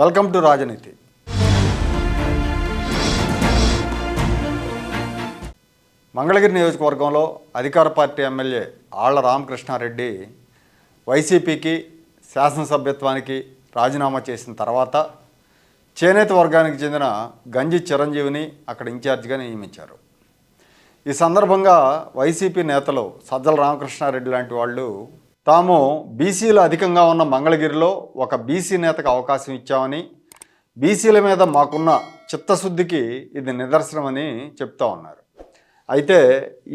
Welcome to రాజనీతి. మంగళగిరి నియోజకవర్గంలో అధికార పార్టీ ఎమ్మెల్యే ఆళ్ల రామకృష్ణారెడ్డి వైసీపీకి శాసనసభ్యత్వానికి రాజీనామా చేసిన తర్వాత చేనేత వర్గానికి చెందిన గంజి చిరంజీవిని అక్కడ ఇన్ఛార్జిగా నియమించారు. ఈ సందర్భంగా వైసీపీ నేతలు సజ్జల రామకృష్ణారెడ్డి లాంటి వాళ్ళు తాము బీసీలు అధికంగా ఉన్న మంగళగిరిలో ఒక బీసీ నేతకు అవకాశం ఇచ్చామని, బీసీల మీద మాకున్న చిత్తశుద్ధికి ఇది నిదర్శనమని చెప్తా ఉన్నారు. అయితే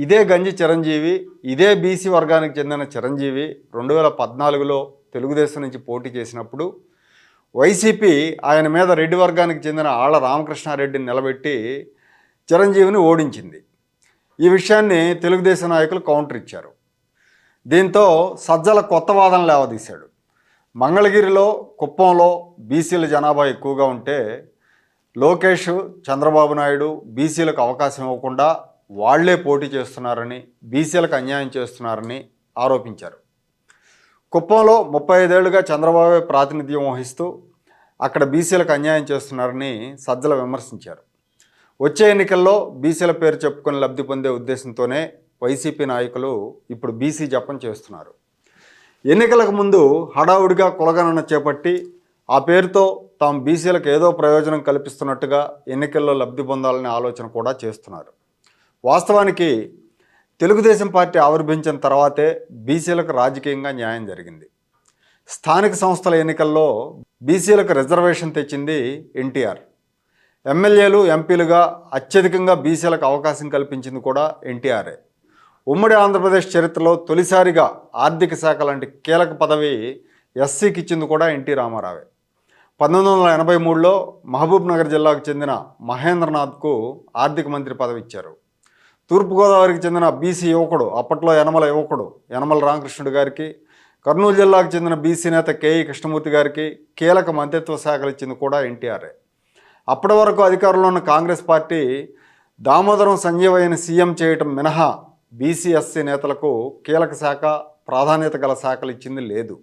ఇదే గంజి చిరంజీవి, ఇదే బీసీ వర్గానికి చెందిన చిరంజీవి 2014లో తెలుగుదేశం నుంచి పోటీ చేసినప్పుడు వైసీపీ ఆయన మీద రెడ్డి వర్గానికి చెందిన ఆళ్ల రామకృష్ణారెడ్డిని నిలబెట్టి చిరంజీవిని ఓడించింది. ఈ విషయాన్ని తెలుగుదేశం నాయకులు కౌంటర్ ఇచ్చారు. దీంతో సజ్జల కొత్త వాదన లేవదీశాడు. మంగళగిరిలో, కుప్పంలో బీసీల జనాభా ఎక్కువగా ఉంటే లోకేష్, చంద్రబాబు నాయుడు బీసీలకు అవకాశం ఇవ్వకుండా వాళ్లే పోటీ చేస్తున్నారని, బీసీలకు అన్యాయం చేస్తున్నారని ఆరోపించారు. కుప్పంలో 35 ఏళ్లుగా చంద్రబాబు ప్రాతినిధ్యం వహిస్తూ అక్కడ బీసీలకు అన్యాయం చేస్తున్నారని సజ్జల విమర్శించారు. వచ్చే ఎన్నికల్లో బీసీల పేరు చెప్పుకొని లబ్ధి పొందే ఉద్దేశంతోనే వైసీపీ నాయకులు ఇప్పుడు బీసీ జపం చేస్తున్నారు. ఎన్నికలకు ముందు హడావుడిగా కులగణన చేపట్టి ఆ పేరుతో తాము బీసీలకు ఏదో ప్రయోజనం కల్పిస్తున్నట్టుగా ఎన్నికల్లో లబ్ధి పొందాలనే ఆలోచన కూడా చేస్తున్నారు. వాస్తవానికి తెలుగుదేశం పార్టీ ఆవిర్భవించిన తర్వాతే బీసీలకు రాజకీయంగా న్యాయం జరిగింది. స్థానిక సంస్థల ఎన్నికల్లో బీసీలకు రిజర్వేషన్ తెచ్చింది ఎన్టీఆర్. ఎమ్మెల్యేలు, ఎంపీలుగా అత్యధికంగా బీసీలకు అవకాశం కల్పించింది కూడా ఎన్టీఆర్ఏ. ఉమ్మడి ఆంధ్రప్రదేశ్ చరిత్రలో తొలిసారిగా ఆర్థిక శాఖ లాంటి కీలక పదవి ఎస్సీకి ఇచ్చింది కూడా ఎన్టీ రామారావే. 1983లో మహబూబ్ నగర్ జిల్లాకు చెందిన మహేంద్రనాథ్కు ఆర్థిక మంత్రి పదవి ఇచ్చారు. తూర్పుగోదావరికి చెందిన బీసీ యువకుడు, అప్పట్లో యనమల యువకుడు యనమల రామకృష్ణుడు గారికి, కర్నూలు జిల్లాకు చెందిన బీసీ నేత కేఈ కృష్ణమూర్తి గారికి కీలక మంత్రిత్వ శాఖలు ఇచ్చింది కూడా ఎన్టీఆర్ఏ. అప్పటి వరకు అధికారంలో ఉన్న కాంగ్రెస్ పార్టీ దామోదరం సంజీవయ్యని సీఎం చేయటం మినహా బీసీ, ఎస్సీ నేతలకు కీలక శాఖ, ప్రాధాన్యత గల శాఖలు ఇచ్చింది లేదు.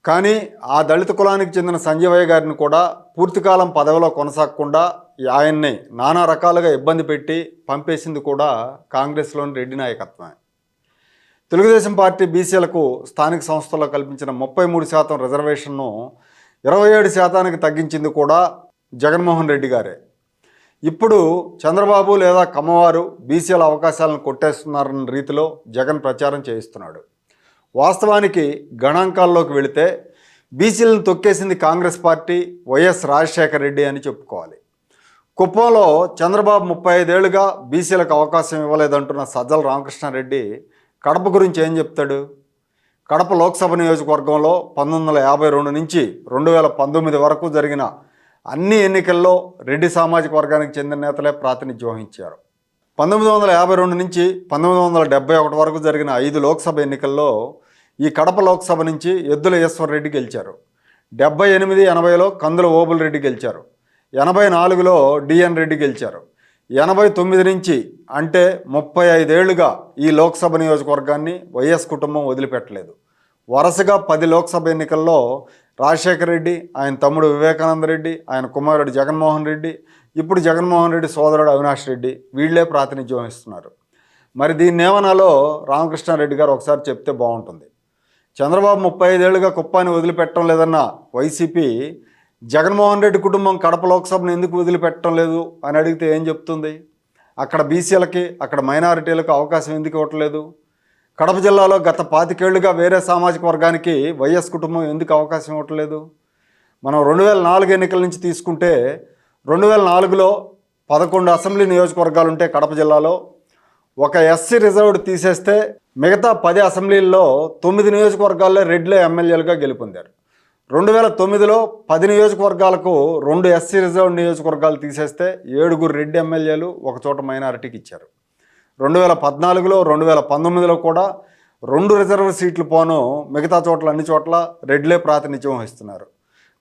కానీ ఆ దళిత కులానికి చెందిన సంజీవయ్య గారిని కూడా పూర్తికాలం పదవిలో కొనసాగకుండా ఆయన్ని నానా రకాలుగా ఇబ్బంది పెట్టి పంపేసింది కూడా కాంగ్రెస్లోని రెడ్డి నాయకత్వమే. తెలుగుదేశం పార్టీ బీసీలకు స్థానిక సంస్థల్లో కల్పించిన 33% రిజర్వేషన్ను 27% తగ్గించింది కూడా జగన్మోహన్ రెడ్డి గారే. ఇప్పుడు చంద్రబాబు లేదా కమ్మవారు బీసీల అవకాశాలను కొట్టేస్తున్నారన్న రీతిలో జగన్ ప్రచారం చేయిస్తున్నాడు. వాస్తవానికి గణాంకాల్లోకి వెళితే బీసీలను తొక్కేసింది కాంగ్రెస్ పార్టీ, వైఎస్ రాజశేఖర రెడ్డి అని చెప్పుకోవాలి. కుప్పంలో చంద్రబాబు 35 ఏళ్లుగా బీసీలకు అవకాశం ఇవ్వలేదంటున్న సజ్జల రామకృష్ణారెడ్డి కడప గురించి ఏం చెప్తాడు? కడప లోక్సభ నియోజకవర్గంలో 1952 నుంచి 2019 వరకు జరిగిన అన్ని ఎన్నికల్లో రెడ్డి సామాజిక వర్గానికి చెందిన నేతలే ప్రాతినిధ్యం వహించారు. 1952 నుంచి 1971 వరకు జరిగిన 5 లోక్సభ ఎన్నికల్లో ఈ కడప లోక్సభ నుంచి ఎద్దుల ఈశ్వర్ రెడ్డి గెలిచారు. 78, 80లో కందుల ఓబుల్ రెడ్డి గెలిచారు. 84లో డిఎన్ రెడ్డి గెలిచారు. 89 నుంచి అంటే 35 ఏళ్లుగా ఈ లోక్సభ నియోజకవర్గాన్ని వైఎస్ కుటుంబం వదిలిపెట్టలేదు. వరుసగా 10 లోక్సభ ఎన్నికల్లో రాజశేఖర రెడ్డి, ఆయన తమ్ముడు వివేకానంద రెడ్డి, ఆయన కుమారుడు జగన్మోహన్ రెడ్డి, ఇప్పుడు జగన్మోహన్ రెడ్డి సోదరుడు అవినాష్ రెడ్డి వీళ్లే ప్రాతినిధ్యం వహిస్తున్నారు. మరి దీన్ని ఏమనాలో రామకృష్ణారెడ్డి గారు ఒకసారి చెప్తే బాగుంటుంది. చంద్రబాబు 35 ఏళ్లుగా కుప్పాన్ని వదిలిపెట్టడం లేదన్న వైసీపీ జగన్మోహన్ రెడ్డి కుటుంబం కడప లోక్సభను ఎందుకు వదిలిపెట్టడం లేదు అని అడిగితే ఏం చెప్తుంది? అక్కడ బీసీలకి, అక్కడ మైనారిటీలకు అవకాశం ఎందుకు ఇవ్వట్లేదు? కడప జిల్లాలో గత 25 ఏళ్లుగా వేరే సామాజిక వర్గానికి వైఎస్ కుటుంబం ఎందుకు అవకాశం ఇవ్వట్లేదు? మనం 2004 ఎన్నికల నుంచి తీసుకుంటే 2004లో 11 అసెంబ్లీ నియోజకవర్గాలు ఉంటే కడప జిల్లాలో ఒక ఎస్సీ రిజర్వ్డ్ తీసేస్తే మిగతా 10 అసెంబ్లీల్లో 9 నియోజకవర్గాల్లో రెడ్లే ఎమ్మెల్యేలుగా గెలుపొందారు. 2009లో 10 నియోజకవర్గాలకు 2 ఎస్సీ రిజర్వ్డ్ నియోజకవర్గాలు తీసేస్తే 7 రెడ్డి ఎమ్మెల్యేలు ఒక చోట మైనారిటీకి ఇచ్చారు. 2014లో 2019లో కూడా 2 రిజర్వ్ సీట్లు పోను మిగతా చోట్ల అన్ని చోట్ల రెడ్లే ప్రాతినిధ్యం వహిస్తున్నారు.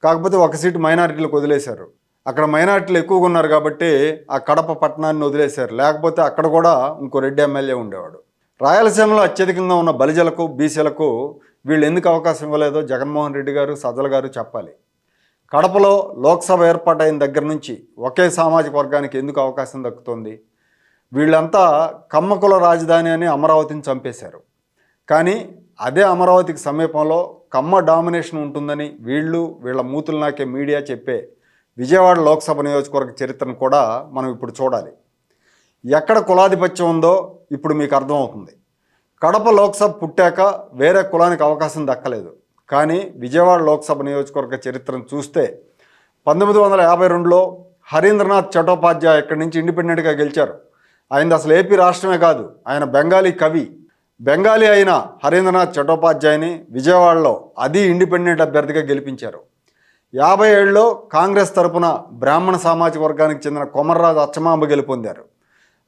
కాకపోతే ఒక సీటు మైనారిటీలకు వదిలేశారు. అక్కడ మైనారిటీలు ఎక్కువగా ఉన్నారు కాబట్టి ఆ కడప పట్టణాన్ని వదిలేశారు. లేకపోతే అక్కడ కూడా ఇంకో రెడ్డి ఎమ్మెల్యే ఉండేవాడు. రాయలసీమలో అత్యధికంగా ఉన్న బలిజలకు, బీసీలకు వీళ్ళు ఎందుకు అవకాశం ఇవ్వలేదో జగన్మోహన్ రెడ్డి గారు, సజ్జల గారు చెప్పాలి. కడపలో లోక్సభ ఏర్పాటైన దగ్గర నుంచి ఒకే సామాజిక వర్గానికి ఎందుకు అవకాశం దక్కుతోంది? వీళ్ళంతా కమ్మకుల రాజధాని అని అమరావతిని చంపేశారు. కానీ అదే అమరావతికి సమీపంలో కమ్మ డామినేషన్ ఉంటుందని వీళ్ళ మూతులు నాకే మీడియా చెప్పే విజయవాడ లోక్సభ నియోజకవర్గ చరిత్రను కూడా మనం ఇప్పుడు చూడాలి. ఎక్కడ కులాధిపత్యం ఉందో ఇప్పుడు మీకు అర్థమవుతుంది. కడప లోక్సభ పుట్టాక వేరే కులానికి అవకాశం దక్కలేదు. కానీ విజయవాడ లోక్సభ నియోజకవర్గ చరిత్రను చూస్తే 1952లో హరీంద్రనాథ్ చటోపాధ్యాయ ఇక్కడి నుంచి ఇండిపెండెంట్గా గెలిచారు. ఆయనది అసలు ఏపీ రాష్ట్రమే కాదు, ఆయన బెంగాలీ కవి. బెంగాలీ అయిన హరీంద్రనాథ్ చటోపాధ్యాయని విజయవాడలో అది ఇండిపెండెంట్ అభ్యర్థిగా గెలిపించారు. 57లో కాంగ్రెస్ తరపున బ్రాహ్మణ సామాజిక వర్గానికి చెందిన కొమర్రాజు అచ్చమాంబ గెలుపొందారు.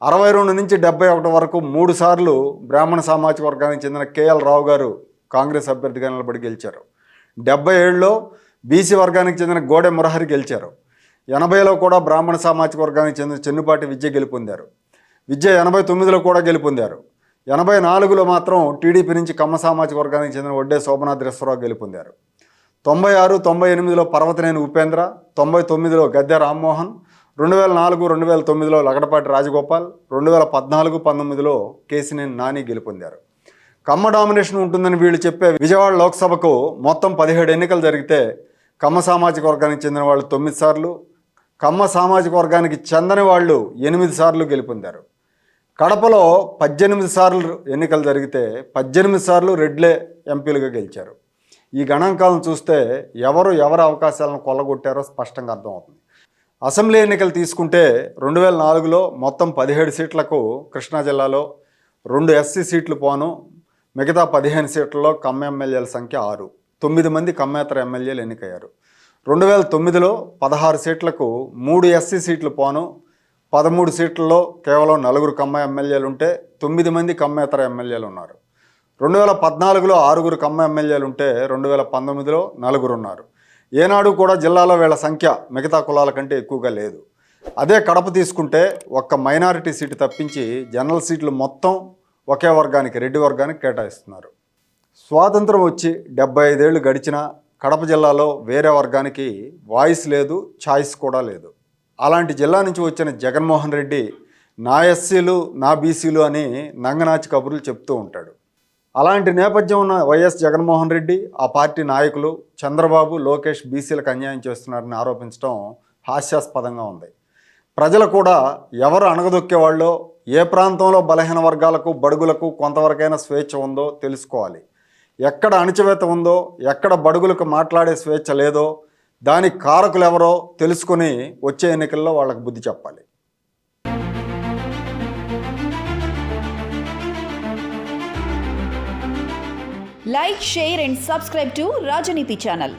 62 నుంచి 71 వరకు 3 సార్లు బ్రాహ్మణ సామాజిక వర్గానికి చెందిన కేఎల్ రావు గారు కాంగ్రెస్ అభ్యర్థిగా నిలబడి గెలిచారు. 77లో బీసీ వర్గానికి చెందిన గోడె మురహరి గెలిచారు. 80లో కూడా బ్రాహ్మణ సామాజిక వర్గానికి చెందిన చెన్నుపాటి విద్య గెలుపొందారు. విద్య 89లో కూడా గెలుపొందారు. 84లో మాత్రం టీడీపీ నుంచి కమ్మ సామాజిక వర్గానికి చెందిన వడ్డే శోభనాద్రేశ్వరరావు గెలుపొందారు. 96, 98లో పర్వతనేని ఉపేంద్ర, 99లో గద్దె రామ్మోహన్, 2004, 2009లో లగడపాటి రాజగోపాల్, 2014, 19లో కేసినేని నాని గెలుపొందారు. కమ్మ డామినేషన్ ఉంటుందని వీళ్ళు చెప్పే విజయవాడ లోక్సభకు మొత్తం 17 ఎన్నికలు జరిగితే కమ్మ సామాజిక వర్గానికి చెందిన వాళ్ళు 9 సార్లు, కమ్మ సామాజిక వర్గానికి చెందని వాళ్ళు 8 సార్లు గెలుపొందారు. కడపలో 18 సార్లు ఎన్నికలు జరిగితే 18 సార్లు రెడ్లే ఎంపీలుగా గెలిచారు. ఈ గణాంకాలను చూస్తే ఎవరి అవకాశాలను కొల్లగొట్టారో స్పష్టంగా అర్థమవుతుంది. అసెంబ్లీ ఎన్నికలు తీసుకుంటే 2004లో మొత్తం 17 సీట్లకు కృష్ణా జిల్లాలో 2 ఎస్సీ సీట్లు పోను మిగతా 15 సీట్లలో కమ్మ ఎమ్మెల్యేల సంఖ్య 6, 9 మంది కమ్మేతర ఎమ్మెల్యేలు ఎన్నికయ్యారు. 2009లో 16 సీట్లకు 3 ఎస్సీ సీట్లు పోను 13 సీట్లలో కేవలం 4 కమ్మ ఎమ్మెల్యేలు ఉంటే 9 మంది కమ్మేతర ఎమ్మెల్యేలు ఉన్నారు. 2014లో 6 కమ్మ ఎమ్మెల్యేలు ఉంటే 2019లో 4 ఉన్నారు. ఏనాడు కూడా జిల్లాలో వీళ్ళ సంఖ్య మిగతా కులాల కంటే ఎక్కువగా లేదు. అదే కడప తీసుకుంటే ఒక్క మైనారిటీ సీటు తప్పించి జనరల్ సీట్లు మొత్తం ఒకే వర్గానికి, రెడ్డి వర్గానికి కేటాయిస్తున్నారు. స్వాతంత్రం వచ్చి 75 ఏళ్ళు గడిచినా కడప జిల్లాలో వేరే వర్గానికి వాయిస్ లేదు, ఛాయిస్ కూడా లేదు. అలాంటి జిల్లా నుంచి వచ్చిన జగన్మోహన్ రెడ్డి నా ఎస్సీలు, నా బీసీలు అని నంగనాచి కబుర్లు చెప్తూ ఉంటాడు. అలాంటి నేపథ్యం ఉన్న వైఎస్ జగన్మోహన్ రెడ్డి, ఆ పార్టీ నాయకులు చంద్రబాబు, లోకేష్ బీసీలకు అన్యాయం చేస్తున్నారని ఆరోపించడం హాస్యాస్పదంగా ఉంది. ప్రజలు కూడా ఎవరు అణగదొక్కేవాళ్ళో, ఏ ప్రాంతంలో బలహీన వర్గాలకు, బడుగులకు కొంతవరకైనా స్వేచ్ఛ ఉందో తెలుసుకోవాలి. ఎక్కడ అణచివేత ఉందో, ఎక్కడ బడుగులకు మాట్లాడే స్వేచ్ఛ లేదో దానికి కారకులు ఎవరో తెలుసుకొని వచ్చే ఎన్నికల్లో వాళ్ళకు బుద్ధి చెప్పాలి. Like, share and subscribe to Rajaniti channel.